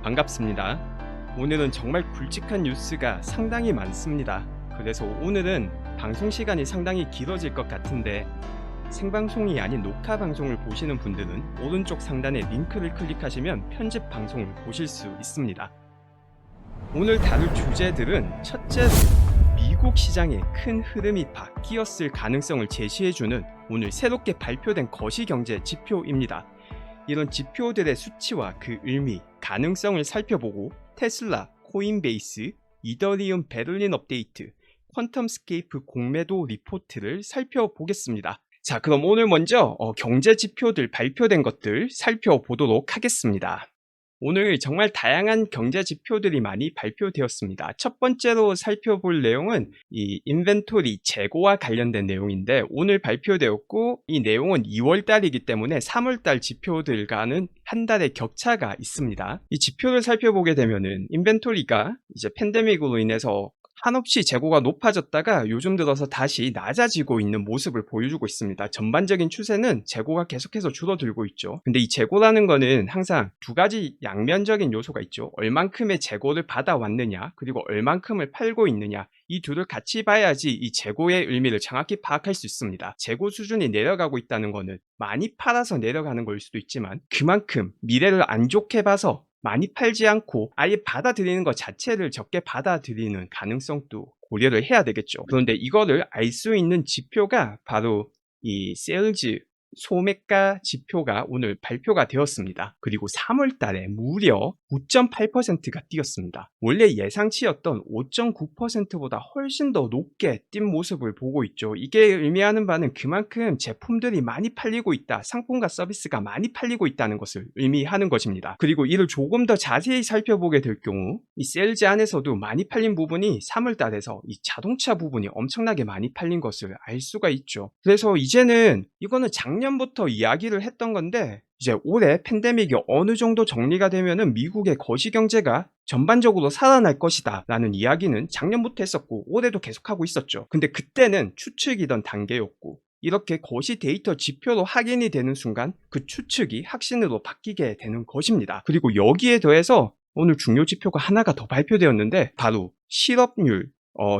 반갑습니다. 오늘은 정말 굵직한 뉴스가 상당히 많습니다. 그래서 오늘은 방송 시간이 상당히 길어질 것 같은데 생방송이 아닌 녹화 방송을 보시는 분들은 오른쪽 상단에 링크를 클릭하시면 편집 방송을 보실 수 있습니다. 오늘 다룰 주제들은 첫째로 미국 시장의 큰 흐름이 바뀌었을 가능성을 제시해주는 오늘 새롭게 발표된 거시경제 지표입니다. 이런 지표들의 수치와 그 의미, 가능성을 살펴보고 테슬라, 코인베이스, 이더리움 베를린 업데이트, 퀀텀스케이프 공매도 리포트를 살펴보겠습니다. 자, 그럼 오늘 먼저 경제 지표들 발표된 것들 살펴보도록 하겠습니다. 오늘 정말 다양한 경제 지표들이 많이 발표되었습니다. 첫 번째로 살펴볼 내용은 이 인벤토리 재고와 관련된 내용인데 오늘 발표되었고 이 내용은 2월달이기 때문에 3월달 지표들과는 한 달의 격차가 있습니다. 이 지표를 살펴보게 되면은 인벤토리가 이제 팬데믹으로 인해서 한없이 재고가 높아졌다가 요즘 들어서 다시 낮아지고 있는 모습을 보여주고 있습니다. 전반적인 추세는 재고가 계속해서 줄어들고 있죠. 근데 이 재고라는 거는 항상 두 가지 양면적인 요소가 있죠. 얼만큼의 재고를 받아왔느냐, 그리고 얼만큼을 팔고 있느냐, 이 둘을 같이 봐야지 이 재고의 의미를 정확히 파악할 수 있습니다. 재고 수준이 내려가고 있다는 거는 많이 팔아서 내려가는 걸 수도 있지만 그만큼 미래를 안 좋게 봐서 많이 팔지 않고 아예 받아들이는 것 자체를 적게 받아들이는 가능성도 고려를 해야 되겠죠. 그런데 이거를 알 수 있는 지표가 바로 이 세일즈 소매가 지표가 오늘 발표가 되었습니다. 그리고 3월 달에 무려 9.8%가 뛰었습니다. 원래 예상치였던 5.9%보다 훨씬 더 높게 뛴 모습을 보고 있죠. 이게 의미하는 바는 그만큼 제품들이 많이 팔리고 있다, 상품과 서비스가 많이 팔리고 있다는 것을 의미하는 것입니다. 그리고 이를 조금 더 자세히 살펴보게 될 경우 이 세일즈 안에서도 많이 팔린 부분이 3월 달에서 이 자동차 부분이 엄청나게 많이 팔린 것을 알 수가 있죠. 그래서 이제는 이거는 작년부터 이야기를 했던 건데 이제 올해 팬데믹이 어느 정도 정리가 되면은 미국의 거시경제가 전반적으로 살아날 것이다 라는 이야기는 작년부터 했었고 올해도 계속하고 있었죠. 근데 그때는 추측이던 단계였고 이렇게 거시 데이터 지표로 확인이 되는 순간 그 추측이 확신으로 바뀌게 되는 것입니다. 그리고 여기에 더해서 오늘 중요 지표가 하나가 더 발표되었는데 바로 실업률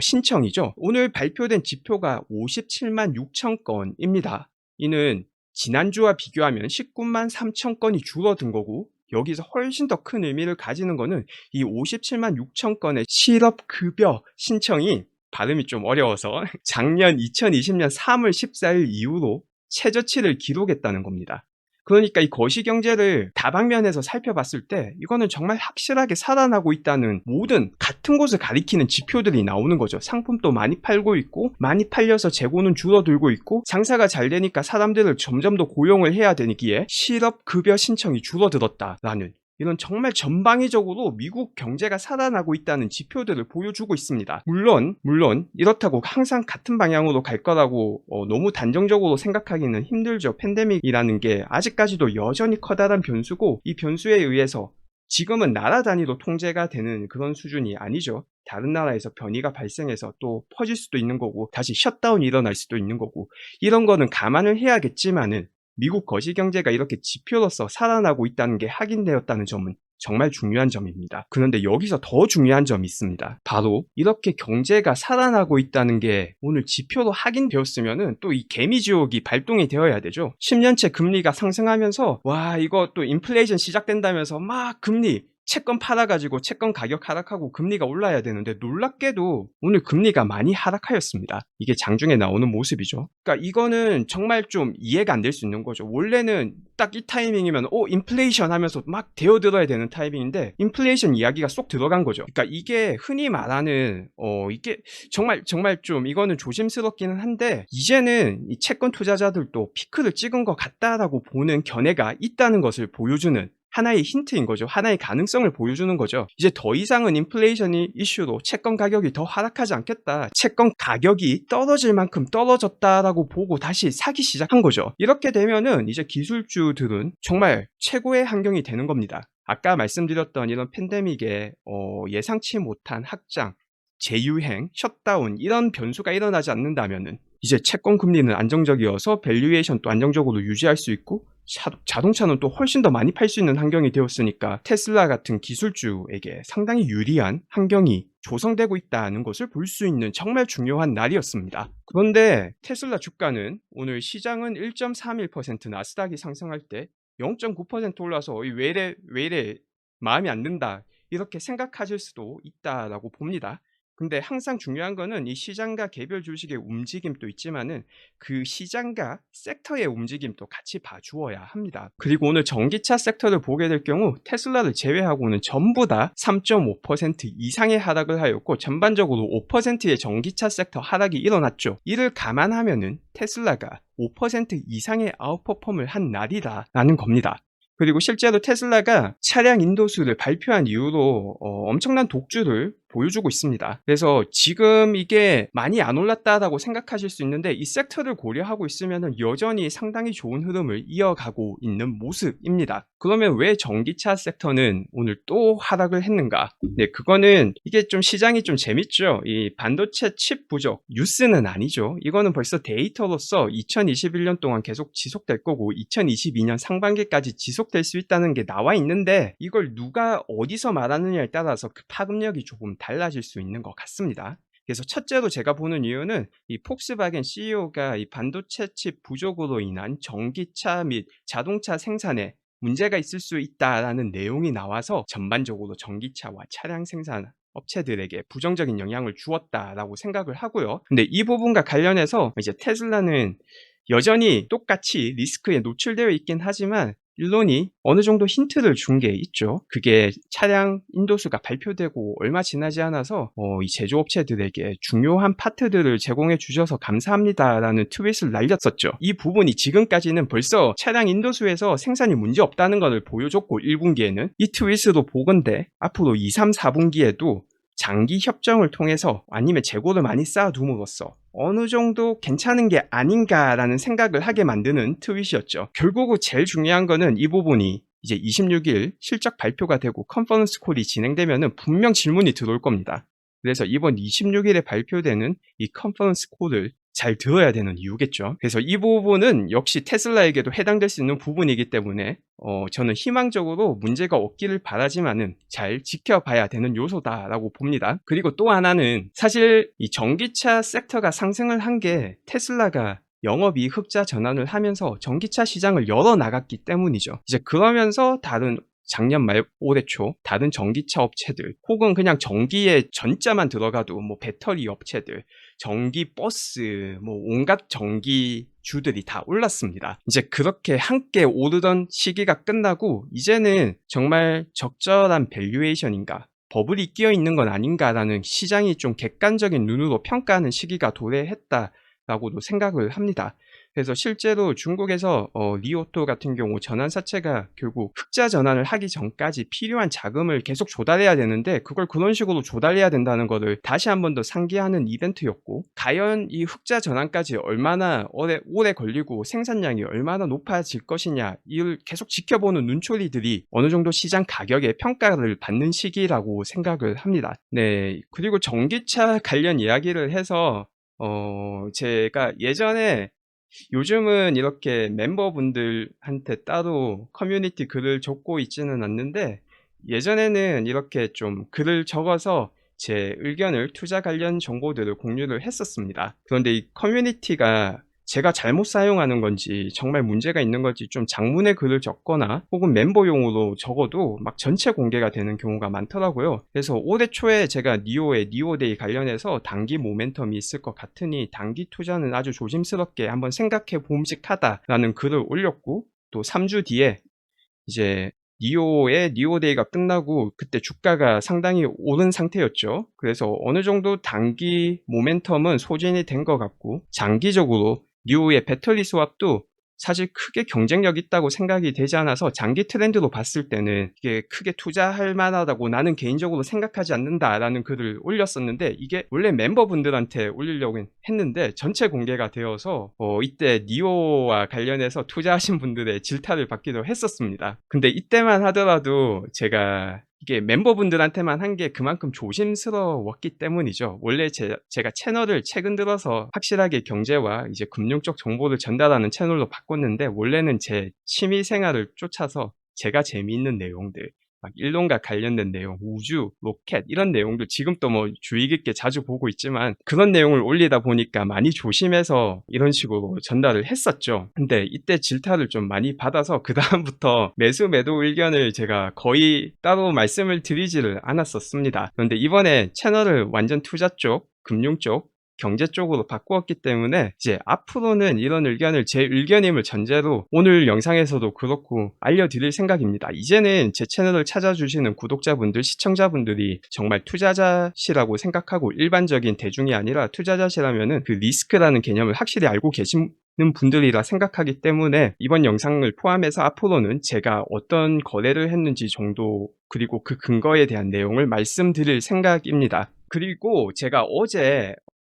신청이죠. 오늘 발표된 지표가 57만 6천 건입니다. 이는 지난주와 비교하면 19만 3천 건이 줄어든 거고 여기서 훨씬 더 큰 의미를 가지는 거는 이 57만 6천 건의 실업급여 신청이 발음이 좀 어려워서 작년 2020년 3월 14일 이후로 최저치를 기록했다는 겁니다. 그러니까 이 거시경제를 다방면에서 살펴봤을 때 이거는 정말 확실하게 살아나고 있다는 모든 같은 곳을 가리키는 지표들이 나오는 거죠. 상품도 많이 팔고 있고 많이 팔려서 재고는 줄어들고 있고 장사가 잘 되니까 사람들을 점점 더 고용을 해야 되기에 실업급여 신청이 줄어들었다라는 이런 정말 전방위적으로 미국 경제가 살아나고 있다는 지표들을 보여주고 있습니다. 물론 이렇다고 항상 같은 방향으로 갈 거라고 너무 단정적으로 생각하기는 힘들죠. 팬데믹이라는 게 아직까지도 여전히 커다란 변수고 이 변수에 의해서 지금은 나라 단위로 통제가 되는 그런 수준이 아니죠. 다른 나라에서 변이가 발생해서 또 퍼질 수도 있는 거고 다시 셧다운이 일어날 수도 있는 거고 이런 거는 감안을 해야겠지만은 미국 거시경제가 이렇게 지표로서 살아나고 있다는 게 확인되었다는 점은 정말 중요한 점입니다. 그런데 여기서 더 중요한 점이 있습니다. 바로 이렇게 경제가 살아나고 있다는 게 오늘 지표로 확인되었으면은 또 이 개미지옥이 발동이 되어야 되죠. 10년째 금리가 상승하면서 와 이거 또 인플레이션 시작된다면서 막 금리 채권 팔아가지고 채권 가격 하락하고 금리가 올라야 되는데 놀랍게도 오늘 금리가 많이 하락하였습니다. 이게 장중에 나오는 모습이죠. 그러니까 이거는 정말 좀 이해가 안 될 수 있는 거죠. 원래는 딱 이 타이밍이면 인플레이션 하면서 막 대어들어야 되는 타이밍인데 인플레이션 이야기가 쏙 들어간 거죠. 그러니까 이게 흔히 말하는 이게 정말 좀 이거는 조심스럽기는 한데 이제는 이 채권 투자자들도 피크를 찍은 것 같다라고 보는 견해가 있다는 것을 보여주는 하나의 힌트인 거죠. 하나의 가능성을 보여주는 거죠. 이제 더 이상은 인플레이션이 이슈로 채권 가격이 더 하락하지 않겠다. 채권 가격이 떨어질 만큼 떨어졌다라고 보고 다시 사기 시작한 거죠. 이렇게 되면은 이제 기술주들은 정말 최고의 환경이 되는 겁니다. 아까 말씀드렸던 이런 팬데믹에 예상치 못한 확장, 재유행, 셧다운 이런 변수가 일어나지 않는다면은 이제 채권 금리는 안정적이어서 밸류에이션도 안정적으로 유지할 수 있고 자동차는 또 훨씬 더 많이 팔 수 있는 환경이 되었으니까 테슬라 같은 기술주에게 상당히 유리한 환경이 조성되고 있다는 것을 볼 수 있는 정말 중요한 날이었습니다. 그런데 테슬라 주가는 오늘 시장은 1.31% 나스닥이 상승할 때 0.9% 올라서 왜 이래 마음이 안 든다 이렇게 생각하실 수도 있다라고 봅니다. 근데 항상 중요한 거는 이 시장과 개별 주식의 움직임도 있지만은 그 시장과 섹터의 움직임도 같이 봐주어야 합니다. 그리고 오늘 전기차 섹터를 보게 될 경우 테슬라를 제외하고는 전부 다 3.5% 이상의 하락을 하였고 전반적으로 5%의 전기차 섹터 하락이 일어났죠. 이를 감안하면은 테슬라가 5% 이상의 아웃퍼폼을 한 날이다라는 겁니다. 그리고 실제로 테슬라가 차량 인도수를 발표한 이후로 엄청난 독주를 보여주고 있습니다. 그래서 지금 이게 많이 안 올랐다라고 생각하실 수 있는데 이 섹터를 고려하고 있으면 여전히 상당히 좋은 흐름을 이어가고 있는 모습입니다. 그러면 왜 전기차 섹터는 오늘 또 하락을 했는가? 네, 그거는 이게 좀 시장이 좀 재밌죠. 이 반도체 칩 부족 뉴스는 아니죠. 이거는 벌써 데이터로서 2021년 동안 계속 지속될 거고 2022년 상반기까지 지속될 수 있다는 게 나와 있는데 이걸 누가 어디서 말하느냐에 따라서 그 파급력이 조금 달라질 수 있는 것 같습니다. 그래서 첫째로 제가 보는 이유는 이 폭스바겐 CEO가 이 반도체 칩 부족으로 인한 전기차 및 자동차 생산에 문제가 있을 수 있다라는 내용이 나와서 전반적으로 전기차와 차량 생산 업체들에게 부정적인 영향을 주었다라고 생각을 하고요. 근데 이 부분과 관련해서 이제 테슬라는 여전히 똑같이 리스크에 노출되어 있긴 하지만 일론이 어느 정도 힌트를 준 게 있죠. 그게 차량 인도수가 발표되고 얼마 지나지 않아서 이 제조업체들에게 중요한 파트들을 제공해 주셔서 감사합니다라는 트윗을 날렸었죠. 이 부분이 지금까지는 벌써 차량 인도수에서 생산이 문제 없다는 것을 보여줬고 1분기에는 이 트윗으로 보건대 앞으로 2, 3, 4분기에도 장기 협정을 통해서 아니면 재고를 많이 쌓아둠으로써 어느 정도 괜찮은 게 아닌가라는 생각을 하게 만드는 트윗이었죠. 결국 제일 중요한 거는 이 부분이 이제 26일 실적 발표가 되고 컨퍼런스 콜이 진행되면은 분명 질문이 들어올 겁니다. 그래서 이번 26일에 발표되는 이 컨퍼런스 콜을 잘 들어야 되는 이유겠죠. 그래서 이 부분은 역시 테슬라에게도 해당될 수 있는 부분이기 때문에 저는 희망적으로 문제가 없기를 바라지만은 잘 지켜봐야 되는 요소다라고 봅니다. 그리고 또 하나는 사실 이 전기차 섹터가 상승을 한 게 테슬라가 영업이익 흑자 전환을 하면서 전기차 시장을 열어나갔기 때문이죠. 이제 그러면서 다른 작년 말 올해 초 다른 전기차 업체들 혹은 그냥 전기에 전자만 들어가도 뭐 배터리 업체들 전기 버스 뭐 온갖 전기주들이 다 올랐습니다. 이제 그렇게 함께 오르던 시기가 끝나고 이제는 정말 적절한 밸류에이션인가 버블이 끼어 있는 건 아닌가라는 시장이 좀 객관적인 눈으로 평가하는 시기가 도래했다라고도 생각을 합니다. 그래서 실제로 중국에서 리오토 같은 경우 전환사채가 결국 흑자 전환을 하기 전까지 필요한 자금을 계속 조달해야 되는데 그걸 그런 식으로 조달해야 된다는 것을 다시 한 번 더 상기하는 이벤트였고 과연 이 흑자 전환까지 얼마나 오래 걸리고 생산량이 얼마나 높아질 것이냐 이를 계속 지켜보는 눈초리들이 어느 정도 시장 가격의 평가를 받는 시기라고 생각을 합니다. 네, 그리고 전기차 관련 이야기를 해서 제가 예전에 요즘은 이렇게 멤버분들한테 따로 커뮤니티 글을 적고 있지는 않는데 예전에는 이렇게 좀 글을 적어서 제 의견을 투자 관련 정보들을 공유를 했었습니다. 그런데 이 커뮤니티가 제가 잘못 사용하는 건지 정말 문제가 있는 건지 좀 장문의 글을 적거나 혹은 멤버용으로 적어도 막 전체 공개가 되는 경우가 많더라고요. 그래서 올해 초에 제가 니오의 니오데이 관련해서 단기 모멘텀이 있을 것 같으니 단기 투자는 아주 조심스럽게 한번 생각해 봄직하다라는 글을 올렸고 또 3주 뒤에 이제 니오의 니오데이가 끝나고 그때 주가가 상당히 오른 상태였죠. 그래서 어느 정도 단기 모멘텀은 소진이 된 것 같고 장기적으로 니오의 배터리 스왑도 사실 크게 경쟁력 있다고 생각이 되지 않아서 장기 트렌드로 봤을 때는 이게 크게 투자할 만하다고 나는 개인적으로 생각하지 않는다라는 글을 올렸었는데 이게 원래 멤버분들한테 올리려고 했는데 전체 공개가 되어서 이때 니오와 관련해서 투자하신 분들의 질타를 받기도 했었습니다. 근데 이때만 하더라도 제가 이게 멤버분들한테만 한 게 그만큼 조심스러웠기 때문이죠. 원래 제가 채널을 최근 들어서 확실하게 경제와 이제 금융 쪽 정보를 전달하는 채널로 바꿨는데, 원래는 제 취미 생활을 쫓아서 제가 재미있는 내용들, 막 일론과 관련된 내용, 우주, 로켓 이런 내용들 지금 또 뭐 주의 깊게 자주 보고 있지만, 그런 내용을 올리다 보니까 많이 조심해서 이런 식으로 전달을 했었죠. 근데 이때 질타를 좀 많이 받아서 그다음부터 매수 매도 의견을 제가 거의 따로 말씀을 드리지를 않았었습니다. 그런데 이번에 채널을 완전 투자 쪽, 금융 쪽, 경제 쪽으로 바꾸었기 때문에 이제 앞으로는 이런 의견을 제 의견임을 전제로 오늘 영상에서도 그렇고 알려드릴 생각입니다. 이제는 제 채널을 찾아주시는 구독자분들, 시청자분들이 정말 투자자시라고 생각하고 일반적인 대중이 아니라 투자자시라면은 그 리스크라는 개념을 확실히 알고 계신 분들이라 생각하기 때문에 이번 영상을 포함해서 앞으로는 제가 어떤 거래를 했는지 정도, 그리고 그 근거에 대한 내용을 말씀드릴 생각입니다. 그리고 제가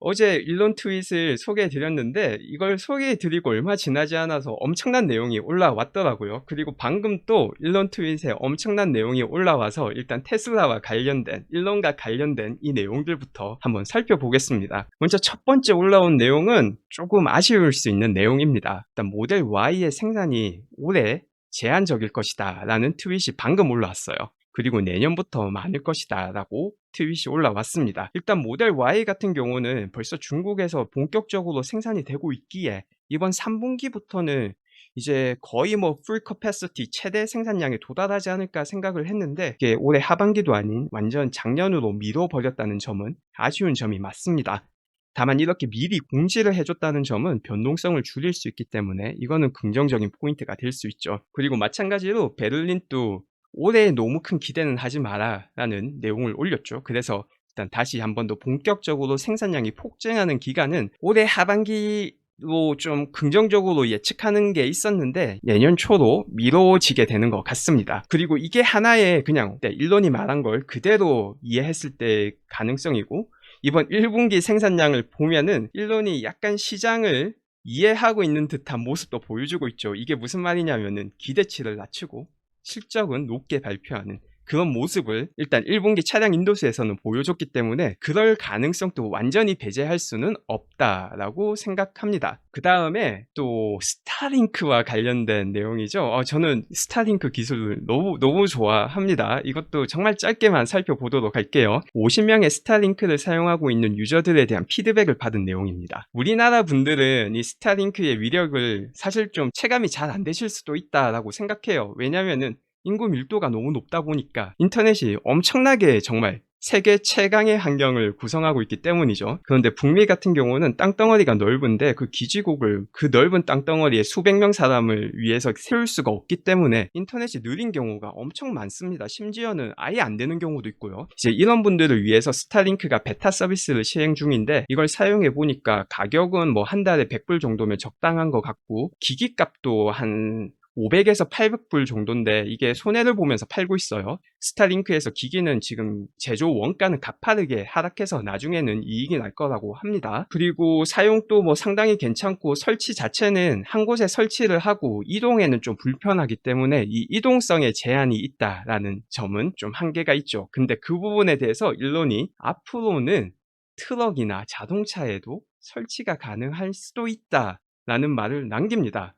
어제 일론 트윗을 소개해 드렸는데, 이걸 소개해 드리고 얼마 지나지 않아서 엄청난 내용이 올라왔더라고요. 그리고 방금 또 일론 트윗에 엄청난 내용이 올라와서 일단 테슬라와 관련된, 일론과 관련된 이 내용들부터 한번 살펴보겠습니다. 먼저 첫 번째 올라온 내용은 조금 아쉬울 수 있는 내용입니다. 일단 모델 Y의 생산이 올해 제한적일 것이다 라는 트윗이 방금 올라왔어요. 그리고 내년부터 많을 것이다 라고 트윗이 올라왔습니다. 일단 모델 Y 같은 경우는 벌써 중국에서 본격적으로 생산이 되고 있기에 이번 3분기부터는 이제 거의 뭐 풀 커패시티 최대 생산량에 도달하지 않을까 생각을 했는데, 이게 올해 하반기도 아닌 완전 작년으로 미뤄버렸다는 점은 아쉬운 점이 맞습니다. 다만 이렇게 미리 공지를 해줬다는 점은 변동성을 줄일 수 있기 때문에 이거는 긍정적인 포인트가 될 수 있죠. 그리고 마찬가지로 베를린도 올해 너무 큰 기대는 하지 마라 라는 내용을 올렸죠. 그래서 일단 다시 한 번 더 본격적으로 생산량이 폭증하는 기간은 올해 하반기로 좀 긍정적으로 예측하는 게 있었는데 내년 초로 미뤄지게 되는 것 같습니다. 그리고 이게 하나의 그냥 일론이 말한 걸 그대로 이해했을 때 가능성이고, 이번 1분기 생산량을 보면은 일론이 약간 시장을 이해하고 있는 듯한 모습도 보여주고 있죠. 이게 무슨 말이냐면은 기대치를 낮추고 실적은 높게 발표하는 그런 모습을 일단 1분기 차량 인도수에서는 보여줬기 때문에 그럴 가능성도 완전히 배제할 수는 없다라고 생각합니다. 그 다음에 또 스타링크와 관련된 내용이죠. 저는 스타링크 기술을 너무 좋아합니다. 이것도 정말 짧게만 살펴보도록 할게요. 50명의 스타링크를 사용하고 있는 유저들에 대한 피드백을 받은 내용입니다. 우리나라 분들은 이 스타링크의 위력을 사실 좀 체감이 잘 안 되실 수도 있다라고 생각해요. 왜냐면은 인구 밀도가 너무 높다 보니까 인터넷이 엄청나게 정말 세계 최강의 환경을 구성하고 있기 때문이죠. 그런데 북미 같은 경우는 땅덩어리가 넓은데 그 기지국을 그 넓은 땅덩어리에 수백 명 사람을 위해서 세울 수가 없기 때문에 인터넷이 느린 경우가 엄청 많습니다. 심지어는 아예 안 되는 경우도 있고요. 이제 이런 분들을 위해서 스타링크가 베타 서비스를 시행 중인데, 이걸 사용해 보니까 가격은 뭐 한 달에 100불 정도면 적당한 것 같고 기기값도 한 500에서 800불 정도인데 이게 손해를 보면서 팔고 있어요. 스타링크에서 기기는 지금 제조 원가는 가파르게 하락해서 나중에는 이익이 날 거라고 합니다. 그리고 사용도 뭐 상당히 괜찮고 설치 자체는 한 곳에 설치를 하고 이동에는 좀 불편하기 때문에 이 이동성에 제한이 있다라는 점은 좀 한계가 있죠. 근데 그 부분에 대해서 일론이 앞으로는 트럭이나 자동차에도 설치가 가능할 수도 있다라는 말을 남깁니다.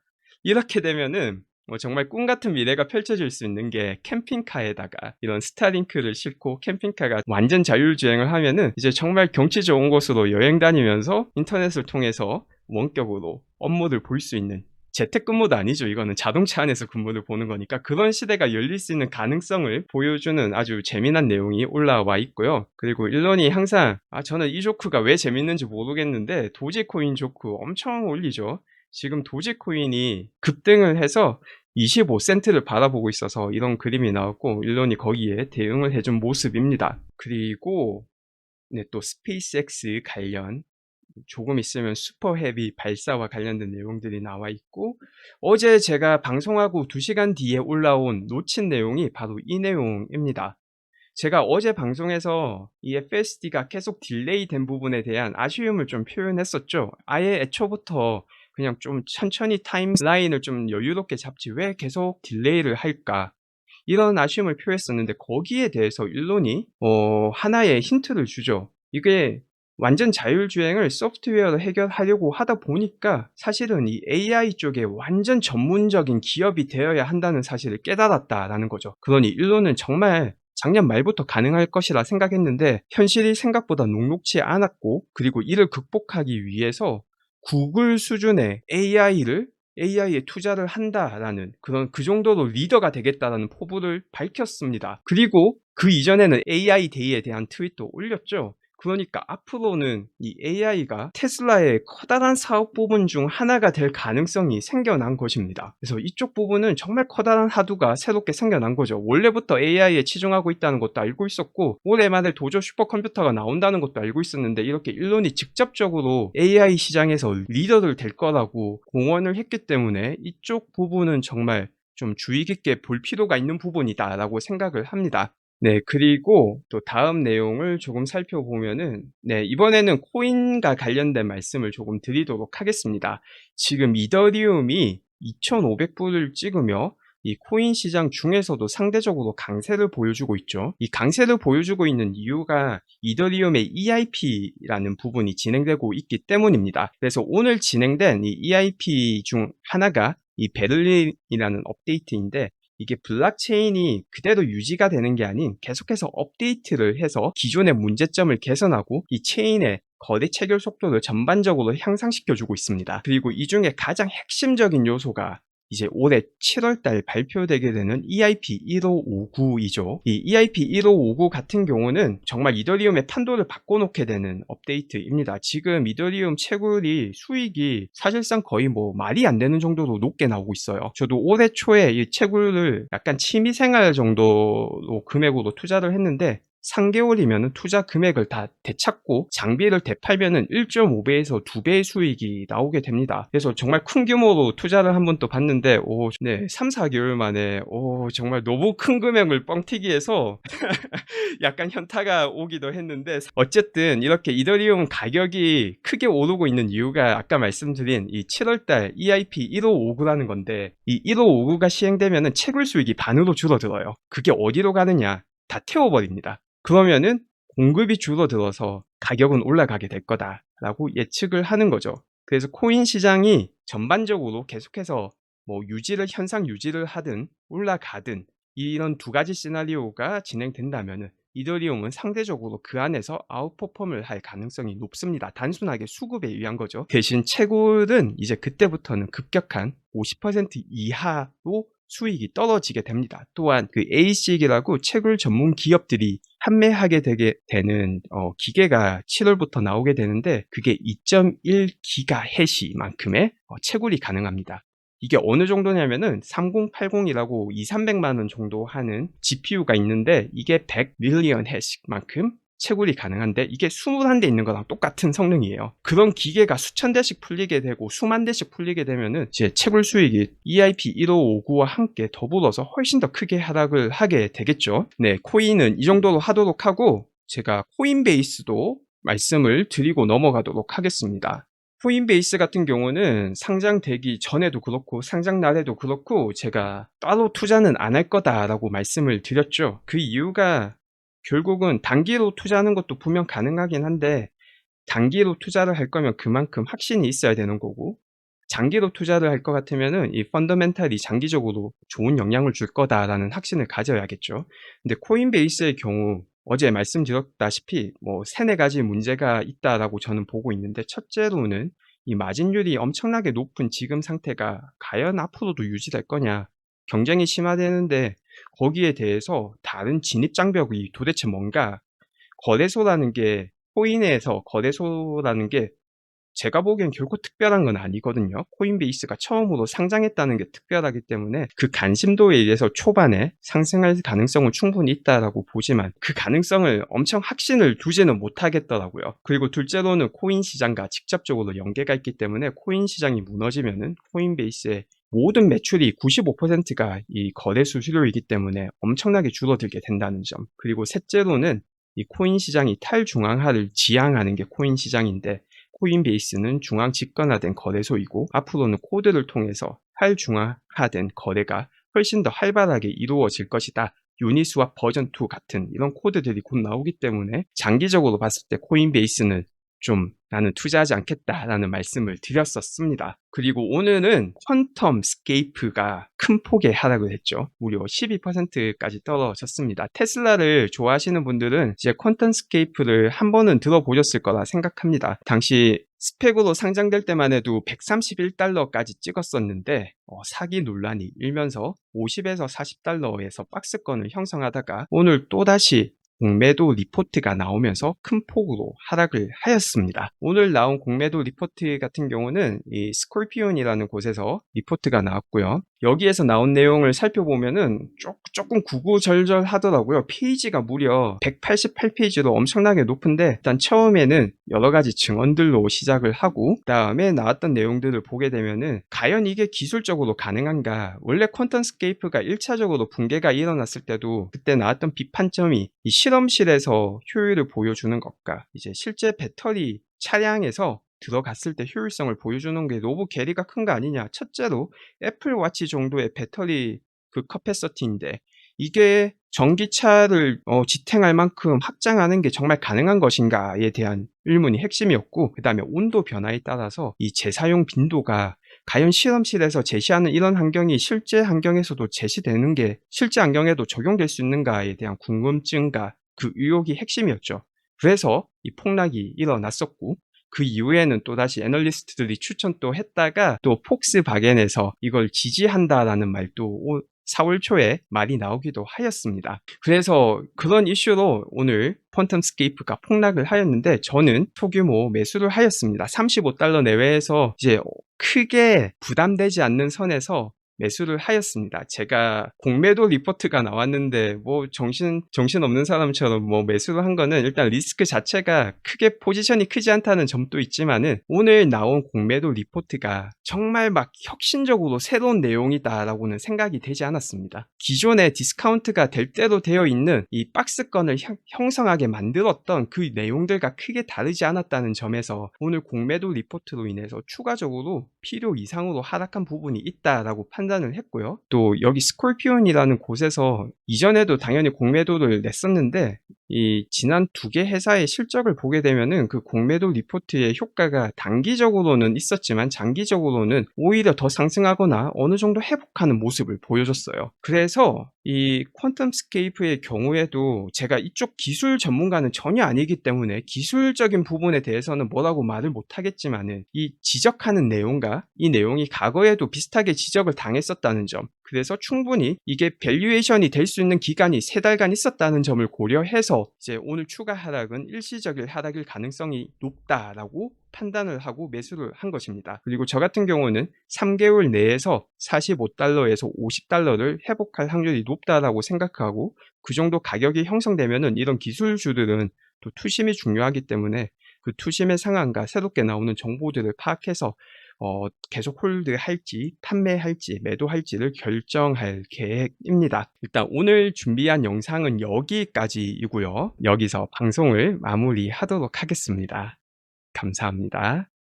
이렇게 되면은 정말 꿈같은 미래가 펼쳐질 수 있는 게, 캠핑카에다가 이런 스타링크를 싣고 캠핑카가 완전 자율주행을 하면은 이제 정말 경치 좋은 곳으로 여행 다니면서 인터넷을 통해서 원격으로 업무를 볼 수 있는, 재택근무도 아니죠. 이거는 자동차 안에서 근무를 보는 거니까 그런 시대가 열릴 수 있는 가능성을 보여주는 아주 재미난 내용이 올라와 있고요. 그리고 일론이 항상 저는 이 조크가 왜 재밌는지 모르겠는데 도지코인 조크 엄청 올리죠. 지금 도지코인이 급등을 해서 25센트를 바라보고 있어서 이런 그림이 나왔고 일론이 거기에 대응을 해준 모습입니다. 그리고 또 스페이스X 관련 조금 있으면 슈퍼헤비 발사와 관련된 내용들이 나와 있고, 어제 제가 방송하고 2시간 뒤에 올라온 놓친 내용이 바로 이 내용입니다. 제가 어제 방송에서 이 FSD가 계속 딜레이 된 부분에 대한 아쉬움을 좀 표현했었죠. 아예 애초부터 그냥 좀 천천히 타임라인을 좀 여유롭게 잡지 왜 계속 딜레이를 할까? 이런 아쉬움을 표했었는데 거기에 대해서 일론이 하나의 힌트를 주죠. 이게 완전 자율주행을 소프트웨어로 해결하려고 하다 보니까 사실은 이 AI 쪽에 완전 전문적인 기업이 되어야 한다는 사실을 깨달았다라는 거죠. 그러니 일론은 정말 작년 말부터 가능할 것이라 생각했는데 현실이 생각보다 녹록지 않았고, 그리고 이를 극복하기 위해서 구글 수준의 AI에 투자를 한다라는 그런, 그 정도로 리더가 되겠다라는 포부를 밝혔습니다. 그리고 그 이전에는 AI 데이에 대한 트윗도 올렸죠. 그러니까 앞으로는 이 AI가 테슬라의 커다란 사업 부분 중 하나가 될 가능성이 생겨난 것입니다. 그래서 이쪽 부분은 정말 커다란 하두가 새롭게 생겨난 거죠. 원래부터 AI에 치중하고 있다는 것도 알고 있었고, 올해 말에 도조 슈퍼컴퓨터가 나온다는 것도 알고 있었는데, 이렇게 일론이 직접적으로 AI 시장에서 리더를 될 거라고 공언을 했기 때문에 이쪽 부분은 정말 좀 주의 깊게 볼 필요가 있는 부분이다라고 생각을 합니다. 네, 그리고 또 다음 내용을 조금 살펴보면은, 네, 이번에는 코인과 관련된 말씀을 조금 드리도록 하겠습니다. 지금 이더리움이 2,500불을 찍으며 이 코인 시장 중에서도 상대적으로 강세를 보여주고 있죠. 이 강세를 보여주고 있는 이유가 이더리움의 EIP라는 부분이 진행되고 있기 때문입니다. 그래서 오늘 진행된 이 EIP 중 하나가 이 베를린이라는 업데이트인데, 이게 블록체인이 그대로 유지가 되는 게 아닌 계속해서 업데이트를 해서 기존의 문제점을 개선하고 이 체인의 거래 체결 속도를 전반적으로 향상시켜주고 있습니다. 그리고 이 중에 가장 핵심적인 요소가 이제 올해 7월달 발표되게 되는 EIP 1559이죠. 이 EIP 1559 같은 경우는 정말 이더리움의 판도를 바꿔놓게 되는 업데이트입니다. 지금 이더리움 채굴이 수익이 사실상 거의 뭐 말이 안 되는 정도로 높게 나오고 있어요. 저도 올해 초에 이 채굴을 약간 취미생활 정도로 금액으로 투자를 했는데, 3개월이면 투자 금액을 다 되찾고 장비를 되팔면은 1.5배에서 2배의 수익이 나오게 됩니다. 그래서 정말 큰 규모로 투자를 한번 또 봤는데, 3, 4개월 만에 정말 너무 큰 금액을 뻥튀기해서 약간 현타가 오기도 했는데, 어쨌든 이렇게 이더리움 가격이 크게 오르고 있는 이유가 아까 말씀드린 이 7월달 EIP 1559라는 건데, 이 1559가 시행되면은 채굴 수익이 반으로 줄어들어요. 그게 어디로 가느냐? 다 태워버립니다. 그러면은 공급이 줄어들어서 가격은 올라가게 될 거다라고 예측을 하는 거죠. 그래서 코인 시장이 전반적으로 계속해서 뭐 현상 유지를 하든 올라가든 이런 두 가지 시나리오가 진행된다면은 이더리움은 상대적으로 그 안에서 아웃퍼폼을 할 가능성이 높습니다. 단순하게 수급에 의한 거죠. 대신 채굴은 이제 그때부터는 급격한 50% 이하로 수익이 떨어지게 됩니다. 또한 그 ASIC이라고 채굴 전문 기업들이 판매하게 되게 되는 기계가 7월부터 나오게 되는데, 그게 2.1GHz만큼의 채굴이 가능합니다. 이게 어느 정도냐면은 3080이라고 200~300만 원 정도 하는 GPU가 있는데, 이게 100 밀리언 해시만큼 채굴이 가능한데, 이게 21대 있는 거랑 똑같은 성능이에요. 그런 기계가 수천 대씩 풀리게 되고 수만 대씩 풀리게 되면은 이제 채굴 수익이 EIP 1559와 함께 더불어서 훨씬 더 크게 하락을 하게 되겠죠. 네, 코인은 이 정도로 하도록 하고, 제가 코인베이스도 말씀을 드리고 넘어가도록 하겠습니다. 코인베이스 같은 경우는 상장되기 전에도 그렇고 상장 날에도 그렇고 제가 따로 투자는 안 할 거다라고 말씀을 드렸죠. 그 이유가 결국은 단기로 투자하는 것도 분명 가능하긴 한데, 단기로 투자를 할 거면 그만큼 확신이 있어야 되는 거고, 장기로 투자를 할 것 같으면은 이 펀더멘탈이 장기적으로 좋은 영향을 줄 거다라는 확신을 가져야겠죠. 근데 코인베이스의 경우 어제 말씀드렸다시피 뭐 3~4가지 문제가 있다라고 저는 보고 있는데, 첫째로는 이 마진율이 엄청나게 높은 지금 상태가 과연 앞으로도 유지될 거냐, 경쟁이 심화되는데 거기에 대해서 다른 진입 장벽이 도대체 뭔가, 코인에서 거래소라는 게 제가 보기엔 결코 특별한 건 아니거든요. 코인베이스가 처음으로 상장했다는 게 특별하기 때문에 그 관심도에 의해서 초반에 상승할 가능성은 충분히 있다라고 보지만, 그 가능성을 엄청 확신을 두지는 못하겠더라고요. 그리고 둘째로는 코인 시장과 직접적으로 연계가 있기 때문에 코인 시장이 무너지면은 코인베이스의 모든 매출이 95%가 이 거래 수수료이기 때문에 엄청나게 줄어들게 된다는 점. 그리고 셋째로는 이 코인 시장이 탈중앙화를 지향하는 게 코인 시장인데, 코인베이스는 중앙 집권화된 거래소이고 앞으로는 코드를 통해서 탈중앙화된 거래가 훨씬 더 활발하게 이루어질 것이다. 유니스왑 버전 2 같은 이런 코드들이 곧 나오기 때문에 장기적으로 봤을 때 코인베이스는 좀 나는 투자하지 않겠다라는 말씀을 드렸었습니다. 그리고 오늘은 퀀텀 스케이프가 큰 폭의 하락을 했죠. 무려 12%까지 떨어졌습니다. 테슬라를 좋아하시는 분들은 이제 퀀텀 스케이프를 한 번은 들어보셨을 거라 생각합니다. 당시 스펙으로 상장될 때만 해도 131달러까지 찍었었는데 사기 논란이 일면서 50에서 40달러에서 박스권을 형성하다가 오늘 또다시 공매도 리포트가 나오면서 큰 폭으로 하락을 하였습니다. 오늘 나온 공매도 리포트 같은 경우는 이 스콜피온이라는 곳에서 리포트가 나왔고요. 여기에서 나온 내용을 살펴보면은 조금 구구절절하더라고요. 페이지가 무려 188페이지로 엄청나게 높은데 일단 처음에는 여러 가지 증언들로 시작을 하고 그다음에 나왔던 내용들을 보게 되면은 과연 이게 기술적으로 가능한가? 원래 퀀텀스케이프가 1차적으로 붕괴가 일어났을 때도 그때 나왔던 비판점이 이 실험실에서 효율을 보여주는 것과 이제 실제 배터리 차량에서 들어갔을 때 효율성을 보여주는 게 너무 괴리가 큰 거 아니냐. 첫째로 애플워치 정도의 배터리 그 커패서티인데 이게 전기차를 지탱할 만큼 확장하는 게 정말 가능한 것인가에 대한 의문이 핵심이었고 그 다음에 온도 변화에 따라서 이 재사용 빈도가 과연 실험실에서 제시하는 이런 환경이 실제 환경에서도 제시되는 게 실제 환경에도 적용될 수 있는가에 대한 궁금증과 그 의혹이 핵심이었죠. 그래서 이 폭락이 일어났었고 그 이후에는 또다시 애널리스트들이 추천 또 했다가 또 폭스바겐에서 이걸 지지한다라는 말도 4월 초에 말이 나오기도 하였습니다. 그래서 그런 이슈로 오늘 퀀텀스케이프가 폭락을 하였는데 저는 소규모 매수를 하였습니다. 35달러 내외에서 이제 크게 부담되지 않는 선에서 매수를 하였습니다. 제가 공매도 리포트가 나왔는데 뭐 정신 없는 사람처럼 뭐 매수를 한 거는 일단 리스크 자체가 크게 포지션이 크지 않다는 점도 있지만은 오늘 나온 공매도 리포트가 정말 막 혁신적으로 새로운 내용이다라고는 생각이 되지 않았습니다. 기존에 디스카운트가 될 대로 되어 있는 이 박스권을 형성하게 만들었던 그 내용들과 크게 다르지 않았다는 점에서 오늘 공매도 리포트로 인해서 추가적으로 필요 이상으로 하락한 부분이 있다라고 판단을 했고요. 또 여기 스콜피온이라는 곳에서 이전에도 당연히 공매도를 냈었는데 이 지난 두 개 회사의 실적을 보게 되면은 그 공매도 리포트의 효과가 단기적으로는 있었지만 장기적으로는 오히려 더 상승하거나 어느 정도 회복하는 모습을 보여줬어요. 그래서 이 퀀텀스케이프의 경우에도 제가 이쪽 기술 전문가는 전혀 아니기 때문에 기술적인 부분에 대해서는 뭐라고 말을 못하겠지만은 이 지적하는 내용과 이 내용이 과거에도 비슷하게 지적을 당했었다는 점, 그래서 충분히 이게 밸류에이션이 될 수 있는 기간이 3달간 있었다는 점을 고려해서 이제 오늘 추가 하락은 일시적인 하락일 가능성이 높다라고 판단을 하고 매수를 한 것입니다. 그리고 저 같은 경우는 3개월 내에서 45달러에서 50달러를 회복할 확률이 높다라고 생각하고 그 정도 가격이 형성되면은 이런 기술주들은 또 투심이 중요하기 때문에 그 투심의 상황과 새롭게 나오는 정보들을 파악해서 계속 홀드할지 판매할지 매도할지를 결정할 계획입니다. 일단 오늘 준비한 영상은 여기까지이고요. 여기서 방송을 마무리하도록 하겠습니다. 감사합니다.